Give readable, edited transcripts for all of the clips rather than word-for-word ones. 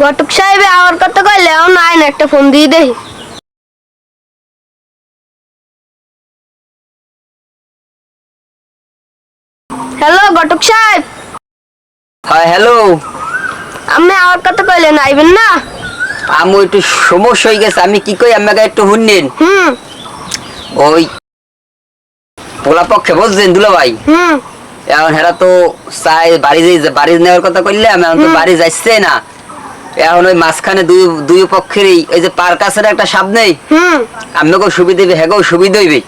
ঘটক সাহেব আমার কথা কইলে নাই না একটা ফোন দিয়ে দেই। হ্যালো ঘটক সাহেব। হ্যাঁ হ্যালো। আমি আমার কথা কইলে আইবেন না? আমি একটু সমস্যা হয়ে গেছে, আমি কি কই আমাকে একটু শুনলেন। ওই পোলা পক্ষে বুঝছেন দুলা ভাই, এখন হেরা তো চাই বাড়ি নেওয়ার কথা কইলে আমি এখন তো বাড়ি যাচ্ছে না। এখন ওই মাঝখানে দুই পক্ষেরই ওই যে পার্ক আছে একটা সামনে, আপনাকেও সুবিধা হইবে হ্যাঁ সুবিধা হইবে।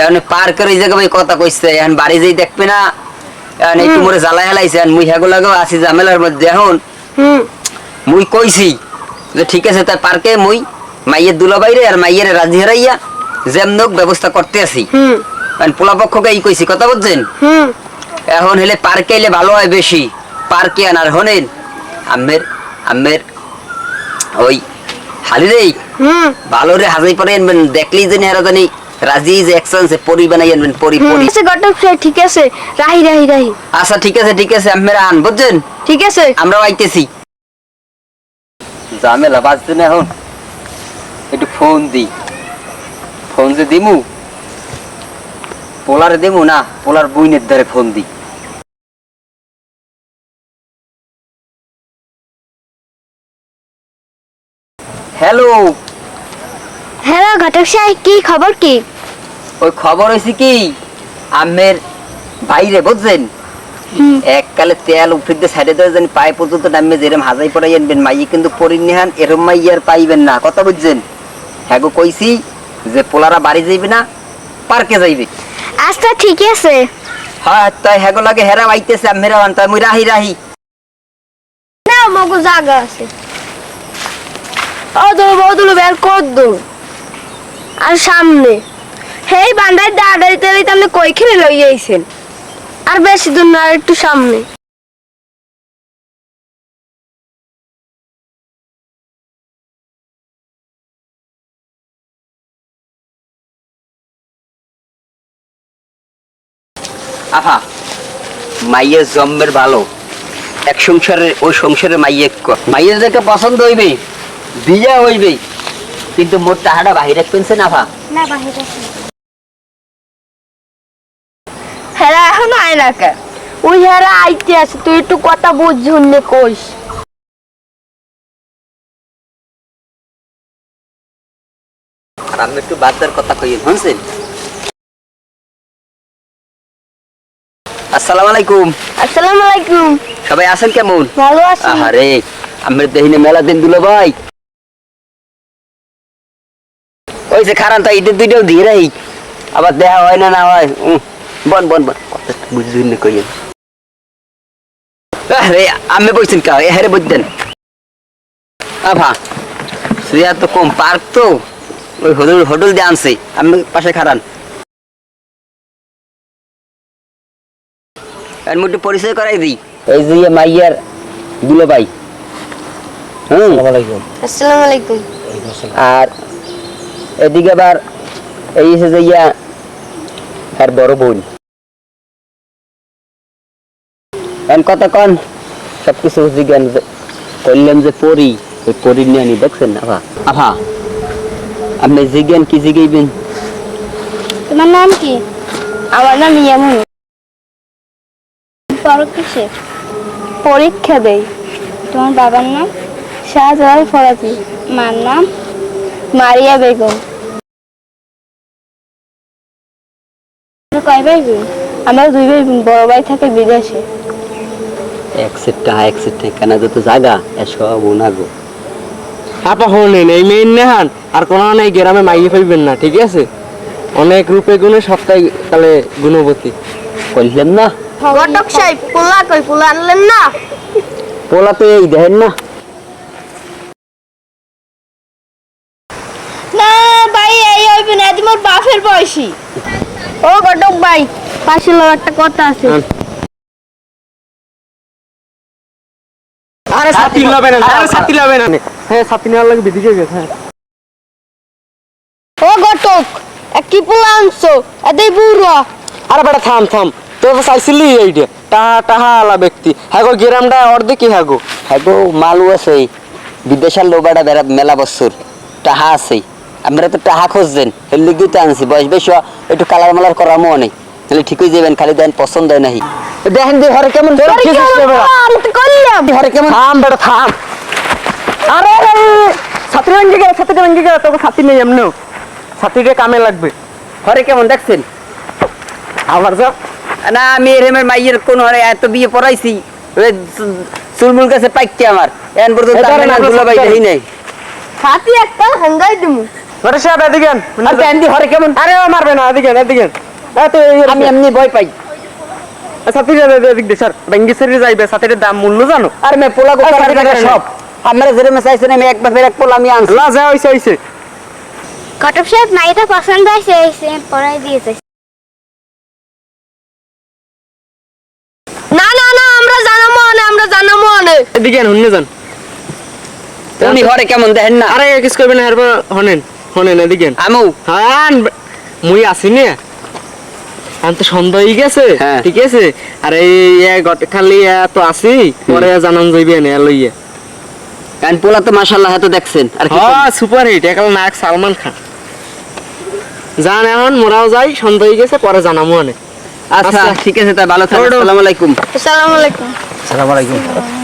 এখন পার্কের ওই জায়গায় কথা কইছে, এখন বাড়ি যেই দেখবে না, এখন একটু মোরে জ্বালা হেলাইছে, মুই হ্যাগো লাগেও আছি ঝামেলার মধ্যে। এখন মুই কইছি যে ঠিক আছে তাই পার্কে মুই মাইয়ের দুলা বাইরে আর মাইয়ের রাজি হারাইয়া যেমন ব্যবস্থা করতে আছি। পোলা পক্ষকে এই কইছি কথা বুঝছেন। এখন হলে পার্কে এলে ভালো হয় বেশি, পার্কে আনার হনেন আমের ওই হালি রে ভালো রে হাজাই পরে আনবেন, দেখলেই জানি আর জানি রাজি যে একসাথে পরি বানাই আনবেন। পরি পরি আচ্ছা ঘটক সাহেব ঠিক আছে, রাহি রাহি রাহি। আচ্ছা ঠিক আছে আমরা আন বুঝছেন। ঠিক আছে আমরা আইতেছি। ঝামেলা বাজছে না, এখন একটু ফোন দি। ফোন যে দিমু পোলারে দিমু না পোলার বইনের দ্বারে ফোন দি। হ্যালো। হ্যালো ঘটক সাহেব, কি খবর কি? ওই খবর হয়েছে কি আমের বাইরে বুঝছেন, এককালে তেল উঠে সাইডে ধরে জানি পায়ে পর্যন্ত নামে যেরম হাজাই পড়াই আনবেন, মাইয়ে কিন্তু পরিনিহান এরম মাইয়ার পাইবেন না কথা বুঝছেন। হ্যাঁ গো কইছি যে পোলারা বাড়ি যাইবে না পার্কে যাইবে। আচ্ছা ঠিক আছে। হ্যাঁ তাই হ্যাঁ গো লাগে হেরা আইতেছে আমেরা আন তাই মুই রাহি রাহি না মগো জায়গা আছে। ও দূর বদুল বের কর দূর আর সামনে হেই বান্দাই দাঁড়াইতে দাঁড়াইতে আপনি কই খেলে লই আইছেন? আর বেশি দূর না, আর একটু সামনে। আহা মাইয়ের জম্মের ভালো, এক সংসারে ওই সংসারে মাইয়ের দেখে পছন্দ হইবে বিয়া হইবে, কিন্তু মোর টাহাটা বাহিরে পেনছে না ভা না বাহিরে হেরা এখন আয় না কে? ওই হেরা আইতে আছে, তুই একটু কথা বুঝুন নে কইস। আর আমি একটু বাচ্চার কথা কই শুনছেন। আসসালামু আলাইকুম। আসসালামু আলাইকুম। সবাই আছেন কেমন? ভালো আছি। আরে আমরা দেহিনে মেলা দিন দিল ভাই, ওই যে খারান তাই ঈদের দুইটাও দিয়ে রাই, আবার দেখা হয় না না হয়। বন বন বন কথা বুঝুন না কই। আরে আমি বলছেন কা হ্যাঁ বুঝতেন আভা সুইয়া তো কম পার্ক তো ওই হোটেল দিয়ে আনছে, আমি পাশে খারান আমি একটু পরিচয় করাই দিই। এই যে মাইয়ার দুলো ভাই। আসসালামু আলাইকুম। আর এদিকে আবার এই যে ইয়া আর বড় বোন কতক্ষণ সবকিছু জিজ্ঞান করলাম যে পরি ওই পরি নিয়ে আনি দেখছেন আভা। আভা আপনি জিজ্ঞান কি জিজ্ঞাইবেন? তোমার নাম কি? আমার নাম ইয়ামুন। পড়ো কিসে? পরীক্ষা দেই। তোমার বাবার নাম? শাহজালাল ফরাজি। মার নাম? মারিয়া বেগম। কয় ভাই বোন? আমরা 2 ভাই বোন, বড় ভাই থাকে বিদেশে। এক সেটটা কেনা যত জায়গা এসব ওনাগো। আপা হলেন এই মেইন নেহান আর কোনো নেই গ্রামে মাইয়ে পাইবেন না, ঠিক আছে? অনেক রূপে গুণে সবটাই তাহলে গুণবতী কইলেন না। ঘটক সাহেব পোলা কই, পোলা আনলেন না? পোলা তো এই দেখেন না। না ভাই এই হইবে না, তোমার বাপের বয়সী। ও ঘটক ভাই, পাশে একটা কথা আছে। আরে ছাতি লবে না, আরে ছাতি লবে না। হ্যাঁ ছাতি নেওয়ার লাগে বিদিকে গেছে। হ্যাঁ ও ঘটক কি পোলা আনছো এতই বুড়ো? আরে বেটা থাম থাম, তোর চাইছিলি এইটা টাহা টাহা আলা ব্যক্তি হ্যাঁ গো গ্রামটা অর্ধেকই হ্যাঁ গো হ্যাঁ গো মালু আছে বিদেশের লোবাটা মেলা বছর টাহা আছে আমরা তো টাহা খুঁজছেন এর লিগেই তো আনছি বয়স বেশি একটু কালার মালার করার মনে নেই তাহলে ঠিকই যাবেন খালি দেন পছন্দ হয় নাহি দেখেন যে ঘরে কেমন তোর কি অবস্থা? আমি তো করলাম ঘরে কেমন থাম বেটা থাম আরে ছাত্রী ভাঙ্গি গেল তোকে ছাত্রী নেই এমনিও ছাত্রীটা কামে লাগবে ঘরে কেমন দেখছেন আবার যা না আমি এরমের মাইয়ের কোন হরে এত বিয়ে পড়াইছি চুলমুল কাছে পাইছে আমার এখন পর্যন্ত এই ধরেন, আমি না আপনার দুলাভাই সাথে দেখি নাই সাথী একটা হাঙ্গাই দিমু আরে সাহেব এদিকে আন। আর ক্যান্ডি ঘরে কেমন আরে ও মারবে না এদিকে আমি এমনি ভয় পাই ছাত্রী এদিক দে স্যার ব্যাঙ্গি সেরি যাইবে ছাত্রীর দাম মূল্য জানো আর মে পোলা গোটা সাথে টাকা টাকা সব আমরা যেরকম চাইছেন আমি এক বাপের এক পোলা আমি আনছি লা যা হইছে কটক সাহেব মাইটা পছন্দ হয়েছে এসে পড়াই দিয়েছে না না না আমরা জানামো না এদিকে আন হুন্নে যান উনি ঘরে কেমন দেখেন না আরে কিস করবেন এরপর হনেন এদিকে আন। আমু হ্যাঁ মুই আছি নে আন তো সন্ধ্যা হয়ে গেছে হ্যাঁ। ঠিক আছে আর এই খালি তো আছি পরে জানান যাইবে না লইয়া কারণ পোলা তো মাশাআল্লাহ হাতে দেখছেন আর কি হ্যাঁ সুপার হিট একাল নায়ক সালমান খান জান এখন মোরাও যাই সন্ধ্যা হয়ে গেছে পরে জানামো অনেক আচ্ছা ঠিক আছে তাই ভালো থাকবেন ওঠো। আসসালামু আলাইকুম আসসালামু আলাইকুম আসসালামু আলাইকুম